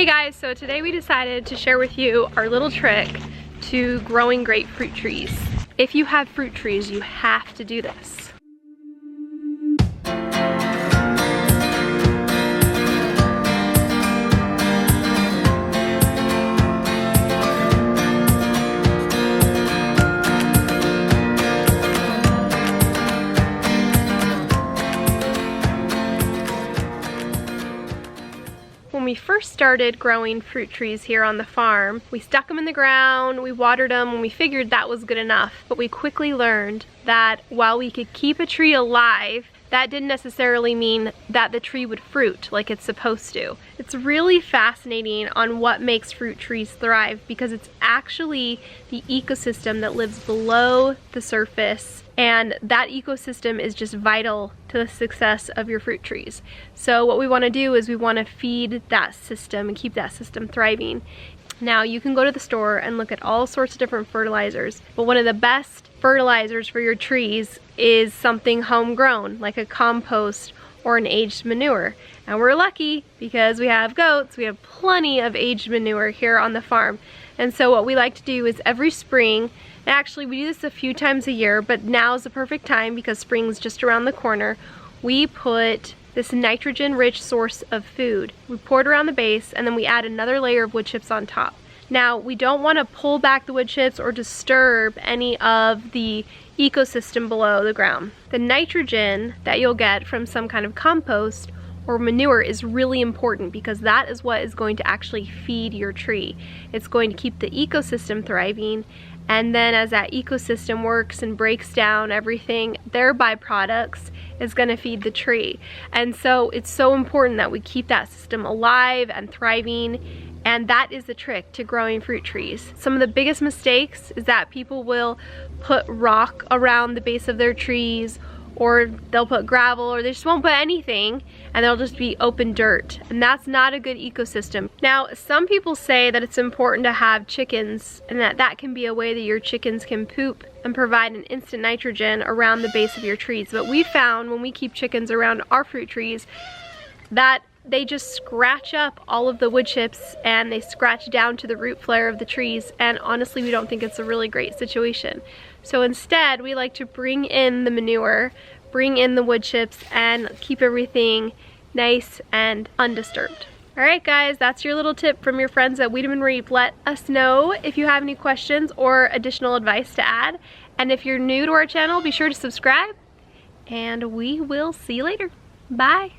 Hey guys, so today we decided to share with you our little trick to growing great fruit trees. If you have fruit trees, you have to do this. When we first started growing fruit trees here on the farm, we stuck them in the ground, we watered them, and we figured that was good enough. But we quickly learned that while we could keep a tree alive, that didn't necessarily mean that the tree would fruit like it's supposed to. It's really fascinating on what makes fruit trees thrive because it's actually the ecosystem that lives below the surface, and that ecosystem is just vital to the success of your fruit trees. So what we want to do is we want to feed that system and keep that system thriving. Now you can go to the store and look at all sorts of different fertilizers, but one of the best fertilizers for your trees is something homegrown, like a compost or an aged manure. And we're lucky because we have goats, we have plenty of aged manure here on the farm. And so what we like to do is every spring, and actually we do this a few times a year, but now is the perfect time because spring's just around the corner, we put this nitrogen-rich source of food. We pour it around the base and then we add another layer of wood chips on top. Now, we don't want to pull back the wood chips or disturb any of the ecosystem below the ground. The nitrogen that you'll get from some kind of compost or manure is really important because that is what is going to actually feed your tree. It's going to keep the ecosystem thriving, and then as that ecosystem works and breaks down everything, their byproducts is going to feed the tree. And so it's so important that we keep that system alive and thriving, and that is the trick to growing fruit trees. Some of the biggest mistakes is that people will put rock around the base of their trees, or they'll put gravel, or they just won't put anything, and they'll just be open dirt. And that's not a good ecosystem. Now, some people say that it's important to have chickens, and that can be a way that your chickens can poop and provide an instant nitrogen around the base of your trees. But we found when we keep chickens around our fruit trees that they just scratch up all of the wood chips and they scratch down to the root flare of the trees, and honestly we don't think it's a really great situation. So instead we like to bring in the manure, bring in the wood chips, and keep everything nice and undisturbed. Alright guys, that's your little tip from your friends at Wiedemann Reap. Let us know if you have any questions or additional advice to add, and if you're new to our channel, be sure to subscribe, and we will see you later. Bye!